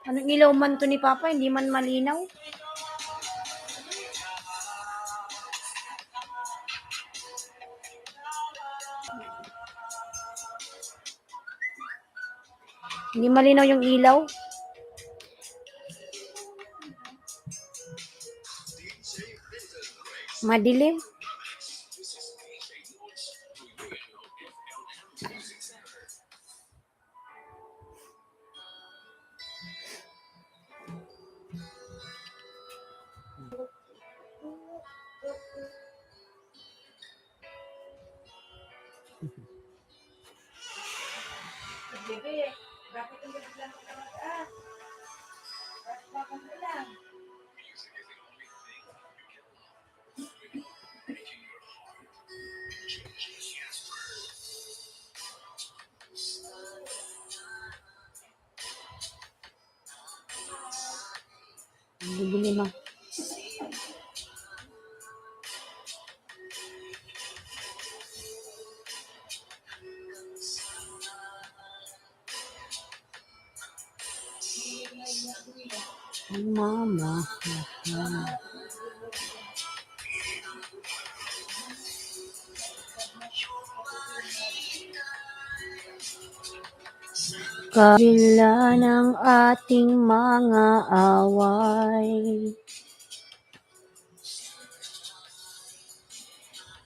Anong ilaw man to ni Papa, hindi man malinaw. Hindi malinaw yung ilaw. Madilim. Bebe, bakit ang biglang mag-ah? Bakit mo lang? Bibili mo. Mama. Kabila ng ating mga away,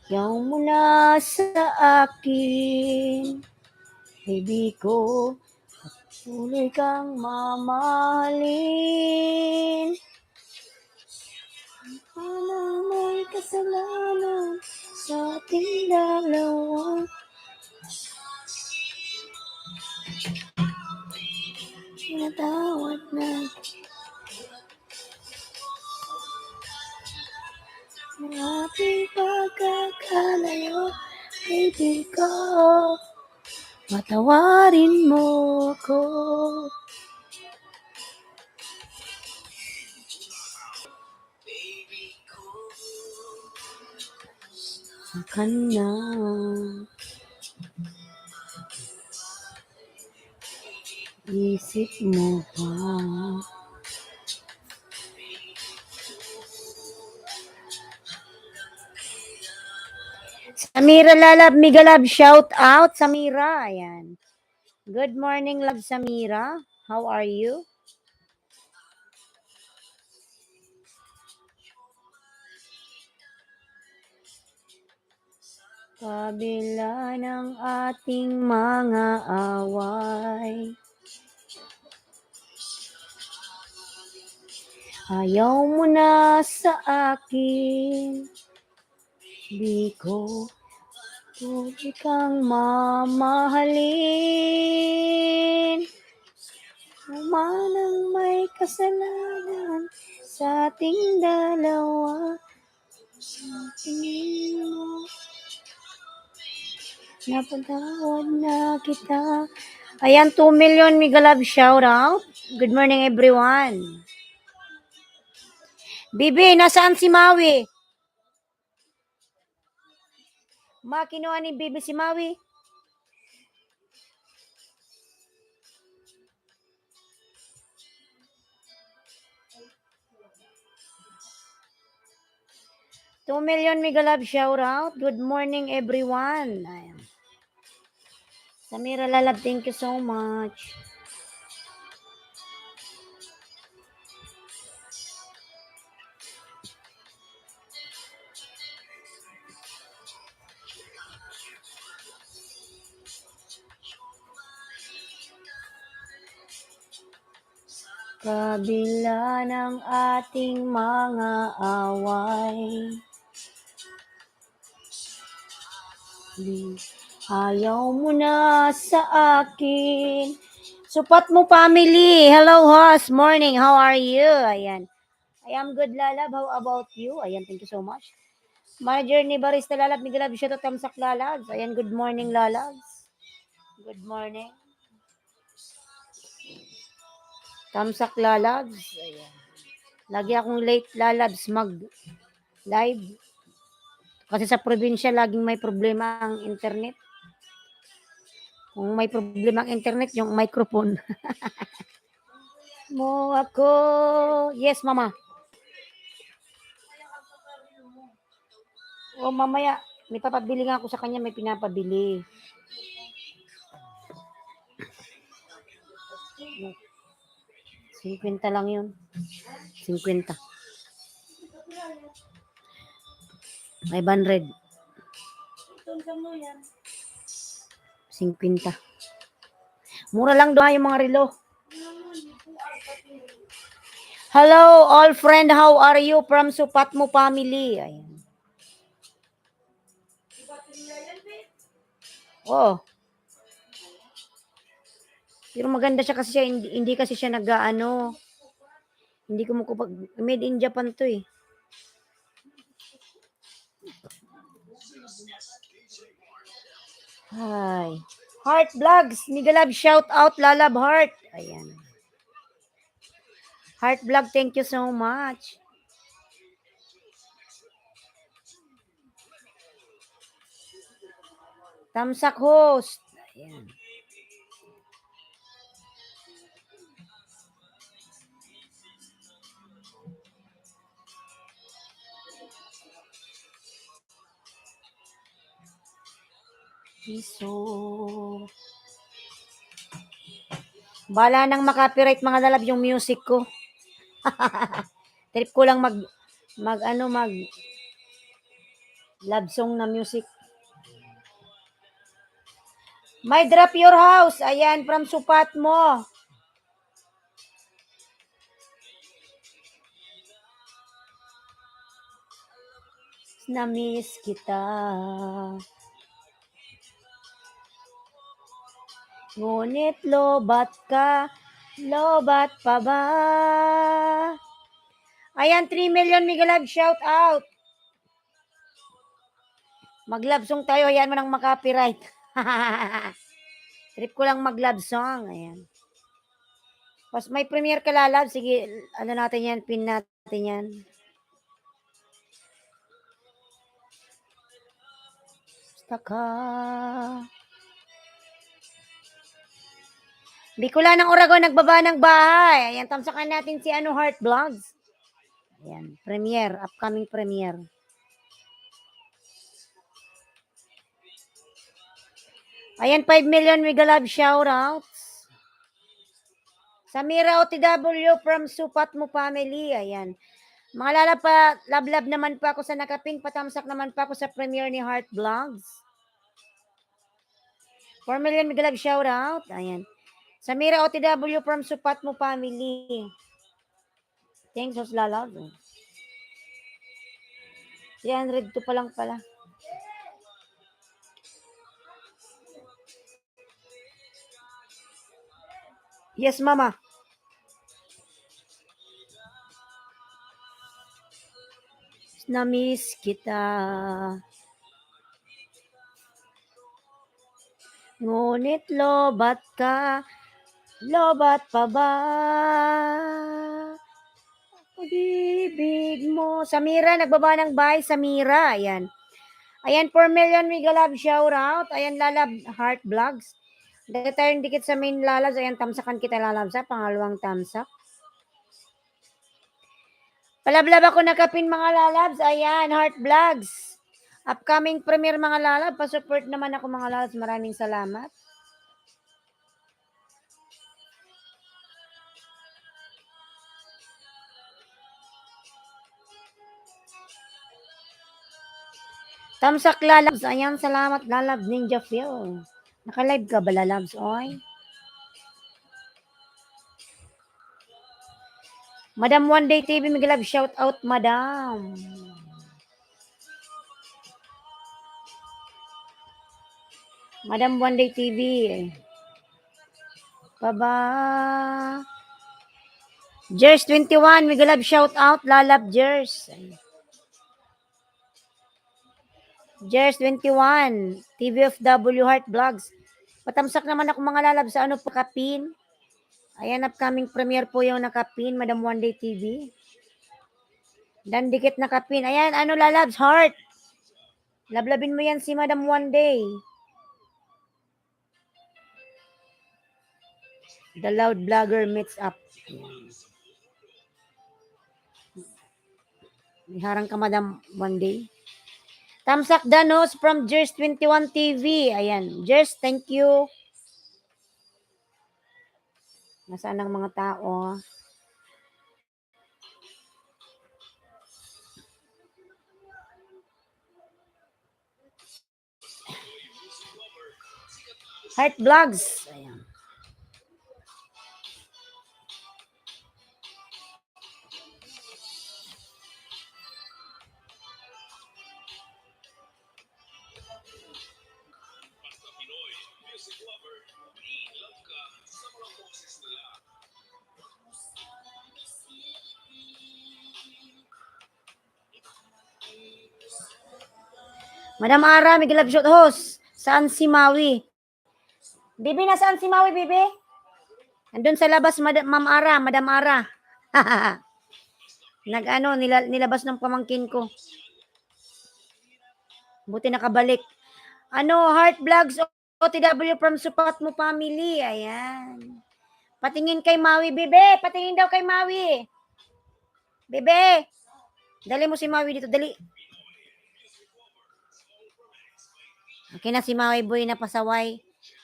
yaw mo na sa akin, baby ko, tuloy kang mamahalin. Parang may kasalanan sa ating dalawa. Tinatawad na ang ating pagkakalayo, baby ko. Patawarin mo ko. Saka na. Isip mo pa. Samira Lalab, Migalab, shout out. Samira, ayan. Good morning, love Samira. How are you? Kabila ng ating mga away, ayaw mo na sa akin, di ko tuloy kang mamahalin. Manang may kasalanan sa ating dalawa, tingin mo, napatawad na kita. Ayan, 2 million Migalab shout out. Good morning everyone. Bibi, nasaan si Maui? Kinuha ni Bibi si Maui. $2 million Migalab shout out. Good morning everyone. Ayan. Samira Lalab, thank you so much. Kabila ng ating mga away, ayaw mo na sa akin. Supat mo family. Hello host. Morning. How are you? Ayan. I am good, Lalab. How about you? Ayan. Thank you so much. Manager ni Barista Lalab. Migalab. Shout out Tamsak Lalabs. Ayan. Good morning, Lalabs. Good morning. Tamsak Lalabs. Ayan. Lagi akong late, Lalabs, mag-live. Kasi sa probinsya, laging may problema ang internet. Kung may problema ang internet, yung microphone. mo ako. Yes, mama. O, mamaya. May papabili nga ako sa kanya. May pinapabili. $50 lang yun. 50. 500. 50. Mura lang doon yung mga relo. Hello, all friend. How are you? From Supat Mo family. Ayan. Oh. Pero maganda siya kasi siya, hindi kasi siya nag-ano. Hindi ko makupag, made in Japan to eh. Hi. Heart Vlogs. Migalab, shout out, Lalab Heart. Ayan. Heart Vlog, thank you so much. Tamsak host. Ayan. Piso. Bala nang makapiright mga lalab yung music ko. Trip ko lang mag love song na music. My drop your house. Ayan, from Supat Mo. Na-miss kita. Ngunit lobat ka, lobat pa ba? Ayan, 3 million Migalab, shout out. Mag-love song tayo, ayan mo nang makapiright. Trip ko lang mag-love song, ayan. Pas may premiere ka lalab, sige, ano natin yan, pin natin yan. Basta ka. Bicol ng Oragon, nagbaba ng bahay. Ayan, tamsakan natin si Heart Vlogs. Ayan, premiere, upcoming premiere. Ayan, 5 million Migalab shoutouts. Samira OTW from Supat Mo family. Ayan. Mga lalapa, love naman pa ako sa nakaping, patamsak naman pa ako sa premiere ni Heart Vlogs. 4 million Migalab shoutout. Ayan. Samira OTW from Supat Mo family. Thanks, Os Lalab. 302 pa lang pala. Yes, mama. Na-miss kita. Ngunit lobat ka, lobat pa ba? Pag-ibig mo. Samira, nagbaba ng bahay. Samira, ayan. Ayan, 4 million Migalab shoutout. Ayan, Lalab Heart Vlogs. Dahil tayong dikit sa main lalabs. Ayan, tamsakan kita lalab sa pangalawang tamsak. Palablab ako nakapin mga lalabs. Ayan, Heart Vlogs. Upcoming premiere mga lalab. Pa-support naman ako mga lalabs. Maraming salamat. Tamsak lalabs. Ayan, salamat lalabs. Ninja Phil. Naka-live ka ba lalabs? Oy. Madam One Day TV, Migalab, shout out, Madam. Madam One Day TV. Baba. Jers 21, Migalab, shout out, Lalab Jers. Jers 21, TVFW Heart Vlogs. Patamsak naman ako mga lalab sa pakapin. Ayan, upcoming premiere po yung nakapin, Madam One Day TV. Dan dikit nakapin. Ayan, lalabs, heart. Lablabin mo yan si Madam One Day. The loud vlogger meets up. Ayan. May harang ka, madam, one day. Tamsak Danos from Jers 21 TV. Ayan. Jers, thank you. Nasaan ang mga tao? Heart Vlogs. Ayan. Madam Ara, Miguel Abshot host. Saan si Maui? Bibi, nasaan si Maui, Bibi? Andun sa labas, Ma'am Ara, Madam Ara. Nilabas ng pamangkin ko. Buti nakabalik. Heart Vlogs OTW from Supat Mo Family. Ayan. Patingin kay Maui, Bebe. Patingin daw kay Maui. Bebe. Dali mo si Maui dito. Dali. Okay na si Maui Boy na pasaway.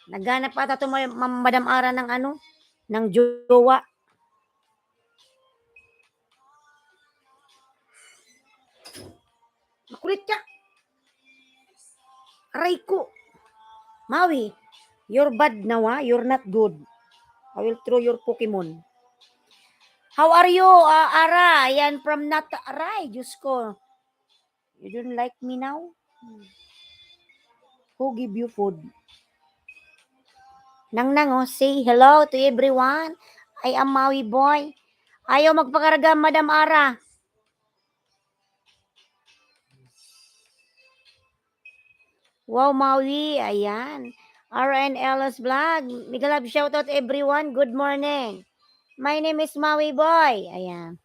Naghanap ata ito Madam Ara ng jowa. Makulit ka. Aray ko. Maui, you're bad now, ha? You're not good. I will throw your Pokemon. How are you, Ara? Ayan, from Aray, Diyos ko. You don't like me now? Who give you food? Nang, say hello to everyone. I am Maui Boy. Ayaw magpakarga, Madam Ara. Wow, Maui. Ayan. RNLS Vlog. Miguel Love, shout out everyone. Good morning. My name is Maui Boy. Ayan.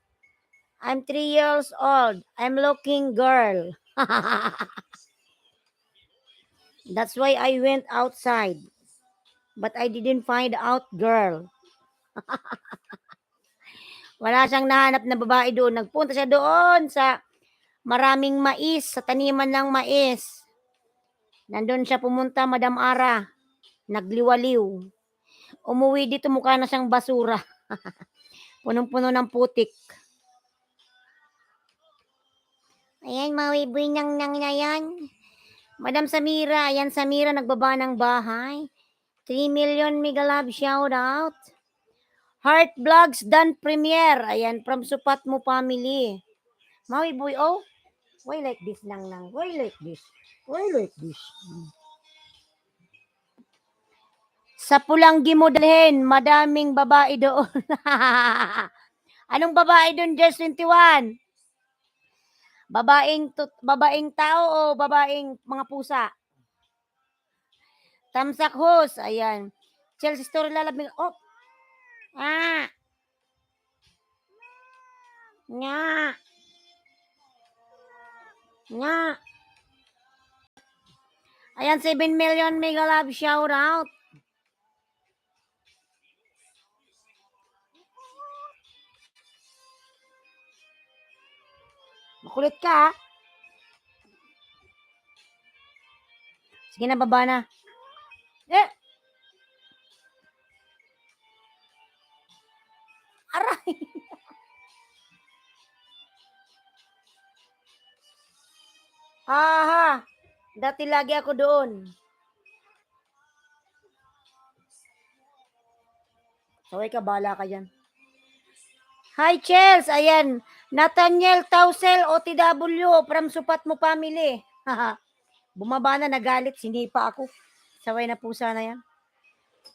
I'm 3 years old. I'm looking girl. That's why I went outside. But I didn't find out girl. Wala siyang nahanap na babae doon. Nagpunta siya doon sa maraming mais, sa taniman ng mais. Nandun siya pumunta, Madam Ara. Nagliwaliw. Umuwi dito, mukha na siyang basura. Punong-puno ng putik. Ayan, Maui-boy nang na yan. Madam Samira, ayan Samira, nagbaba ng bahay. 3 million mega love shout out. Heart Vlogs done premiere. Ayan, from Supat Mo Family. Maui-boy, oh. Why like this, nang? Why like this? Why like this? Sa Pulanggi mo dalhin, madaming babae doon. Anong babae doon, Just 21? Babaeng tao o babaeng mga pusa? Tamsak host, ayan. Chelsea Story lalabing, oh. Nga. Ayan, 7 million mega love shout out. Makulit ka, ha? Sige na, baba na. Aray. Aha. Dati lagi ako doon. Saway ka, bala ka dyan. Hi, Chels. Ayan. Nathaniel Tausel, OTW, from Supat Mo Family. Bumaba na, nagalit. Sinipa ako. Saway na pusa na yan.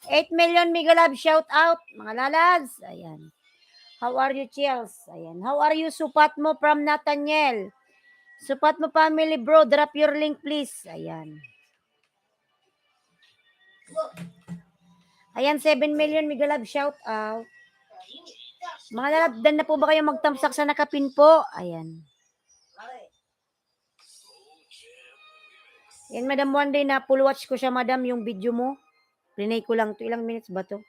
8 million mega love shout out. Mga lalads. Ayan. How are you, Chels? Ayan. How are you, Supat Mo from Nathaniel? Supat Mo Family, bro. Drop your link, please. Ayan. Ayan, 7 million mega love shout out. Mga lalabdan na po ba kayo magtamsak sa nakapin po? Ayan. Yan, madam, one day na full watch ko siya, madam, yung video mo. Plinay ko lang to. Ilang minutes ba to?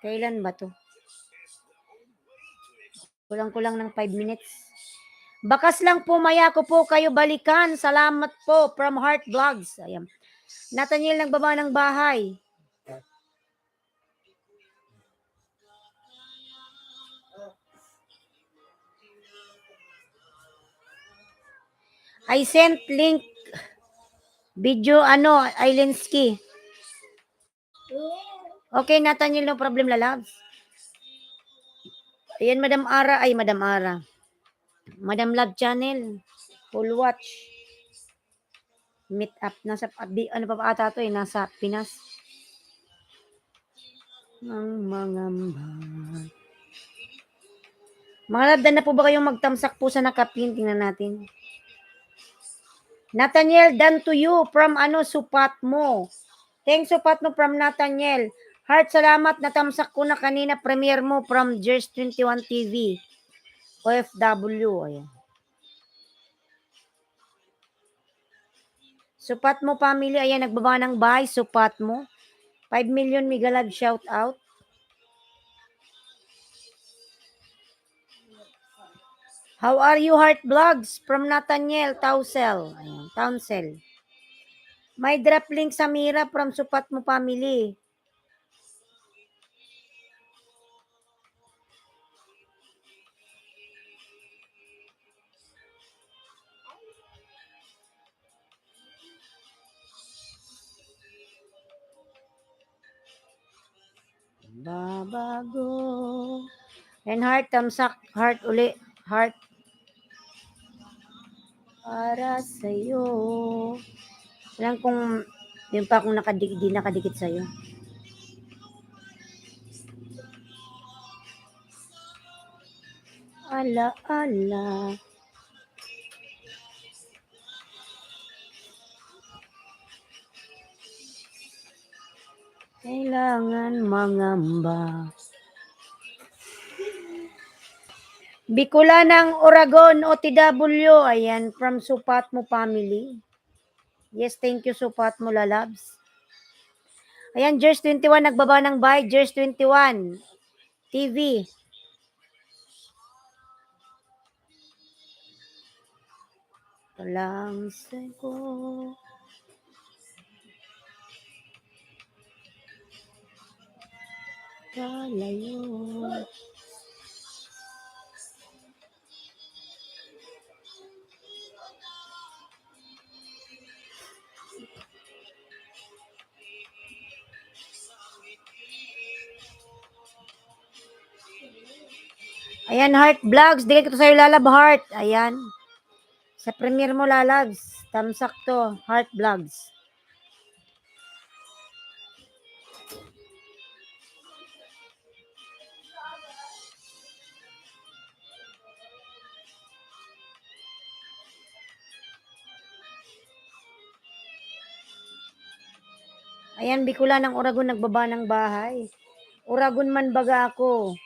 Kailan ba to? Kulang-kulang ng 5 minutes. Bakas lang po, maya ko po kayo balikan. Salamat po from Heart Vlogs. Ayan. Nathaniel nagbaba ng bahay. I sent link video Islinski. Okay, Nathaniel, no problem, lalabs. Ayan, Madam Ara. Madam Love Channel. Full watch. Meet up. Nasa, ano pa ata to nasa Pinas. Ang mga love, na po ba kayong magtamsak po sa nakapin? Tingnan natin. Nathaniel, done to you from supat mo. Thanks, supat mo from Nathaniel. Heart, salamat. Natamsak ko na kanina. Premiere mo from Jers 21 TV. OFW. Ayan. Supat mo, family. Ayan, nagbaba ng bahay. Supat mo. 5 million Migalab shout out. How are you, Heart Vlogs? From Nathaniel Townsell. Ayan, Townsell. May drop link sa Mira from Supat mo, family. Babago. And heart, tamsak. Heart uli. Heart. Para sa'yo. Alam kung yun pa kung di nakadikit sa'yo. Ala, ala. Kailangan mangamba. Bicolanang Oragon, OTW. Ayan, from Supat mo, family. Yes, thank you, Supat mo, lalabs. Ayan, Jers 21, nagbaba ng buy. Jers 21 TV. Lang sa'yo. Kalayo. Ayan, Heart Vlogs. Dikit ko sa'yo, lalab, Heart. Ayan. Sa premiere mo, lalabs. Tamsak to, Heart Vlogs. Ayan, Bicolanang Oragon, nagbaba ng bahay. Oragon man baga ako.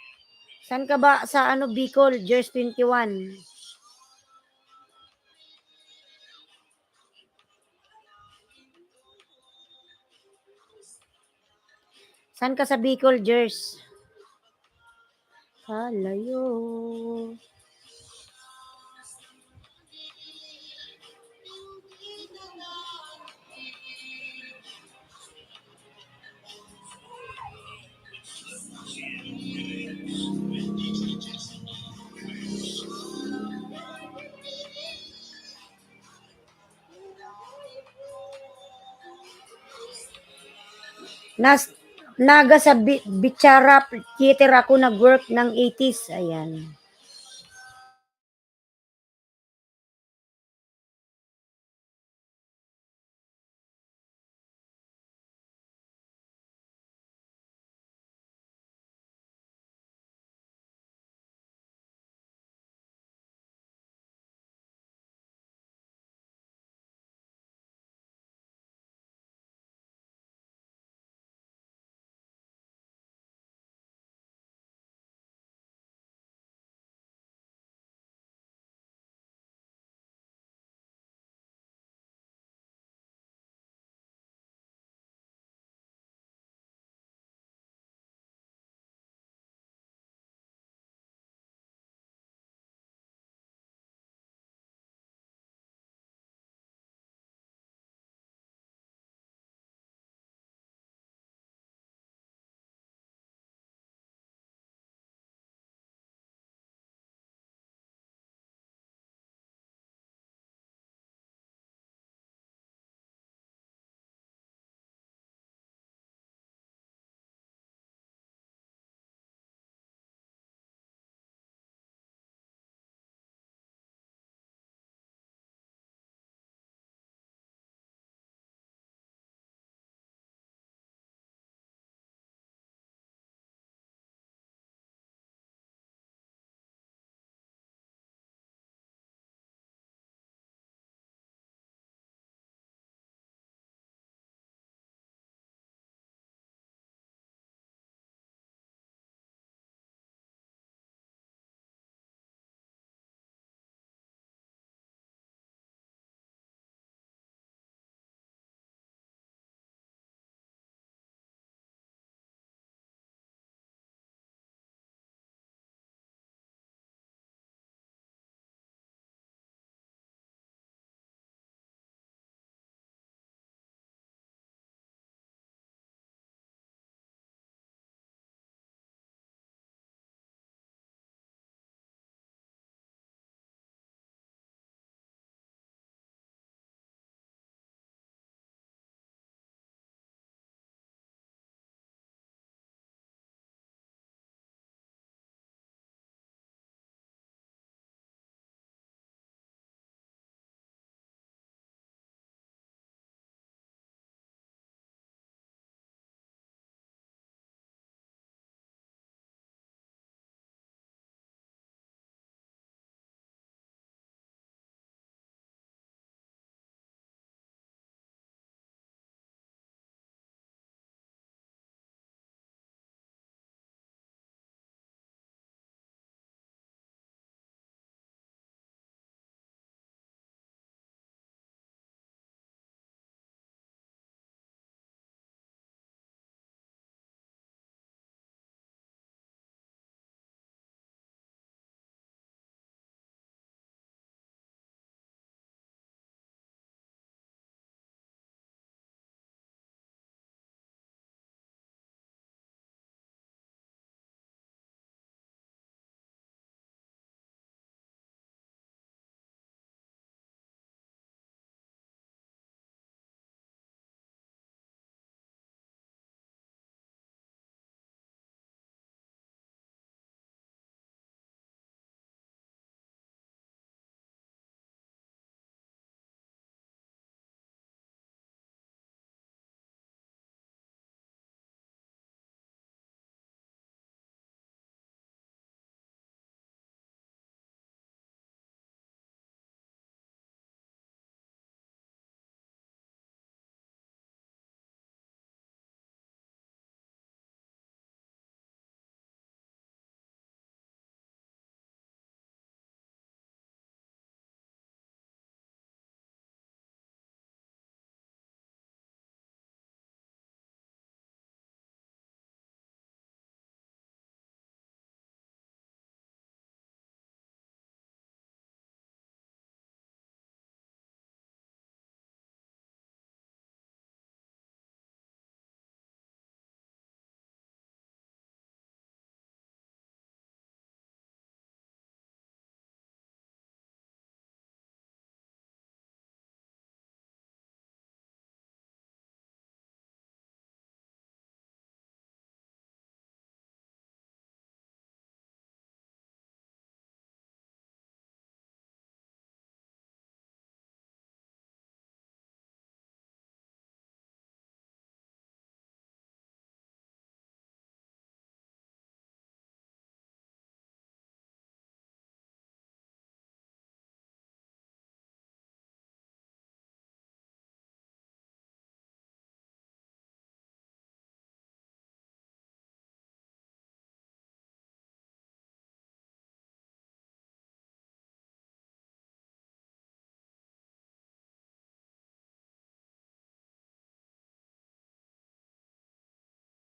San ka ba sa Bicol? Jers 21. San ka sa Bicol, Jers? Kalayo. Naga sa Bichara Theater ako nag-work ng 80s. Ayan.